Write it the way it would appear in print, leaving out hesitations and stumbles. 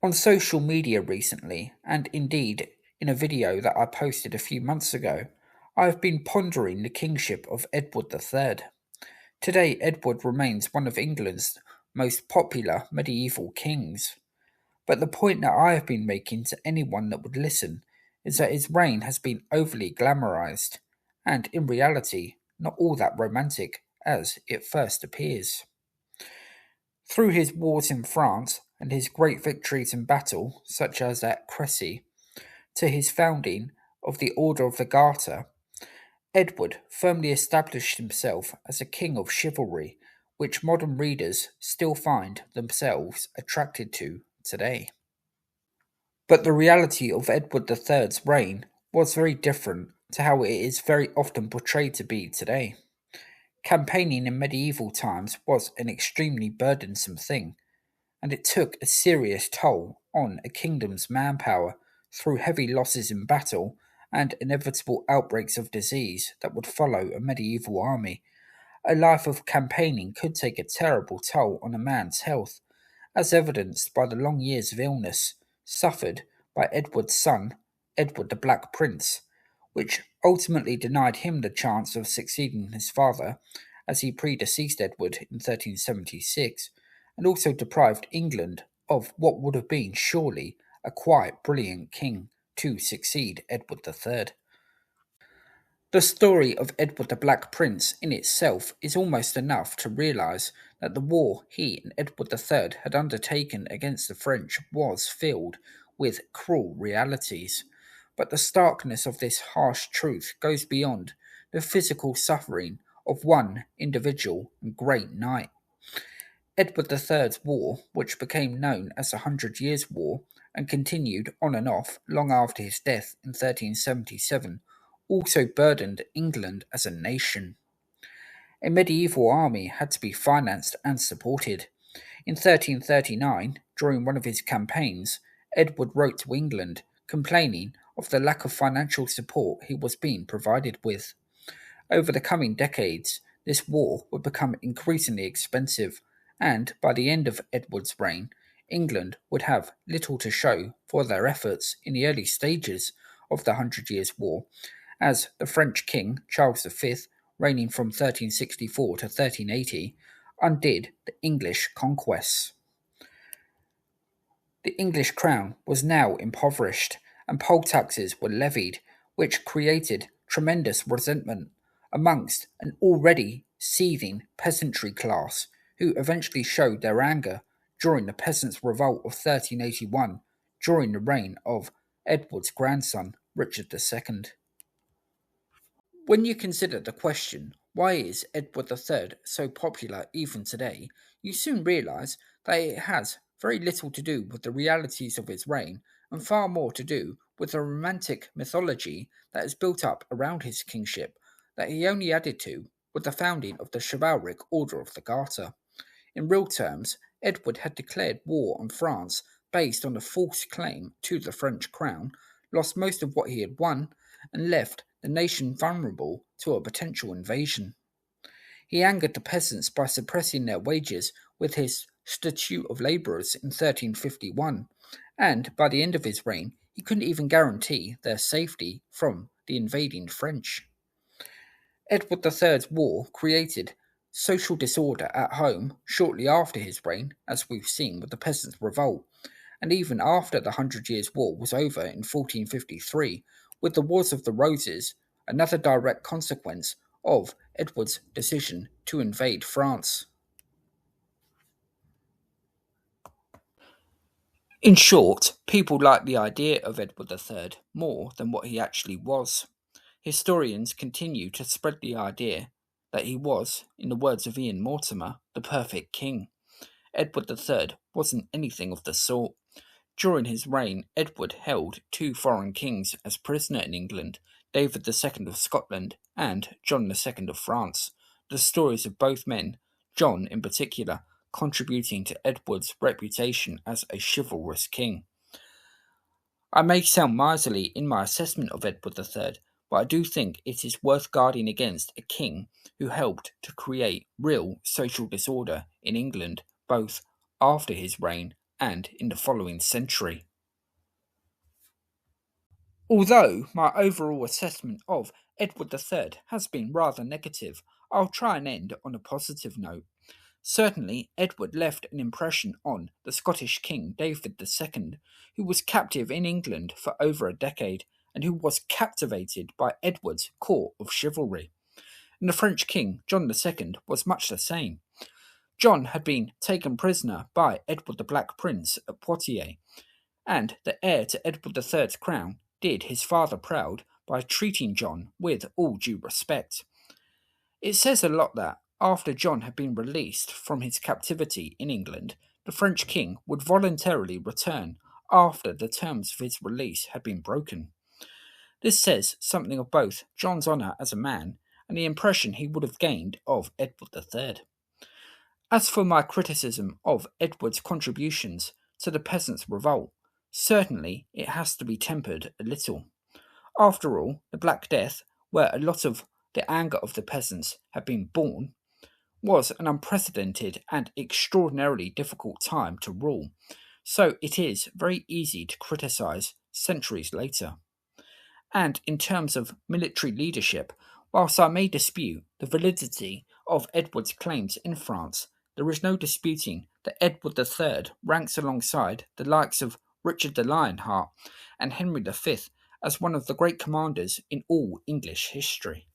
On social media recently, and indeed in a video that I posted a few months ago, I have been pondering the kingship of Edward III. Today, Edward remains one of England's most popular medieval kings. But the point that I have been making to anyone that would listen is that his reign has been overly glamorized, and in reality, not all that romantic as it first appears. Through his wars in France and his great victories in battle, such as at Crecy, to his founding of the Order of the Garter, Edward firmly established himself as a king of chivalry, which modern readers still find themselves attracted to today. But the reality of Edward III's reign was very different to how it is very often portrayed to be today. Campaigning in medieval times was an extremely burdensome thing, and it took a serious toll on a kingdom's manpower through heavy losses in battle and inevitable outbreaks of disease that would follow a medieval army. A life of campaigning could take a terrible toll on a man's health, as evidenced by the long years of illness suffered by Edward's son, Edward the Black Prince, which ultimately denied him the chance of succeeding his father, as he predeceased Edward in 1376, and also deprived England of what would have been surely a quite brilliant king to succeed Edward III. The story of Edward the Black Prince in itself is almost enough to realise that the war he and Edward III had undertaken against the French was filled with cruel realities. But the starkness of this harsh truth goes beyond the physical suffering of one individual and great knight. Edward III's war, which became known as the Hundred Years' War and continued on and off long after his death in 1377, also burdened England as a nation. A medieval army had to be financed and supported. In 1339, during one of his campaigns, Edward wrote to England complaining of the lack of financial support he was being provided with. Over the coming decades, this war would become increasingly expensive, and by the end of Edward's reign, England would have little to show for their efforts in the early stages of the Hundred Years' War, as the French king, Charles V, reigning from 1364 to 1380, undid the English conquests. The English crown was now impoverished, and poll taxes were levied, which created tremendous resentment amongst an already seething peasantry class, who eventually showed their anger during the Peasants' Revolt of 1381 during the reign of Edward's grandson, Richard II. When you consider the question, why is Edward III so popular even today, you soon realise that it has very little to do with the realities of his reign and far more to do with the romantic mythology that is built up around his kingship that he only added to with the founding of the chivalric Order of the Garter. In real terms, Edward had declared war on France based on a false claim to the French crown, lost most of what he had won, and left the nation vulnerable to a potential invasion. He angered the peasants by suppressing their wages with his Statute of Labourers in 1351, and by the end of his reign, he couldn't even guarantee their safety from the invading French. Edward III's war created social disorder at home shortly after his reign, as we've seen with the Peasants' Revolt, and even after the Hundred Years' War was over in 1453, with the Wars of the Roses, another direct consequence of Edward's decision to invade France. In short, people like the idea of Edward III more than what he actually was. Historians continue to spread the idea that he was, in the words of Ian Mortimer, the perfect king. Edward III wasn't anything of the sort. During his reign, Edward held two foreign kings as prisoner in England, David II of Scotland and John II of France. The stories of both men, John in particular, contributing to Edward's reputation as a chivalrous king. I may sound miserly in my assessment of Edward III, but I do think it is worth guarding against a king who helped to create real social disorder in England both after his reign and in the following century. Although my overall assessment of Edward III has been rather negative, I'll try and end on a positive note. Certainly, Edward left an impression on the Scottish King David II, who was captive in England for over a decade and who was captivated by Edward's court of chivalry. And the French King John II was much the same. John had been taken prisoner by Edward the Black Prince at Poitiers, and the heir to Edward III's crown did his father proud by treating John with all due respect. It says a lot that, after John had been released from his captivity in England, the French king would voluntarily return after the terms of his release had been broken. This says something of both John's honour as a man and the impression he would have gained of Edward III. As for my criticism of Edward's contributions to the peasants' revolt, certainly it has to be tempered a little. After all, the Black Death, where a lot of the anger of the peasants had been born, was an unprecedented and extraordinarily difficult time to rule, so it is very easy to criticise centuries later. And in terms of military leadership, whilst I may dispute the validity of Edward's claims in France, there is no disputing that Edward III ranks alongside the likes of Richard the Lionheart and Henry V as one of the great commanders in all English history.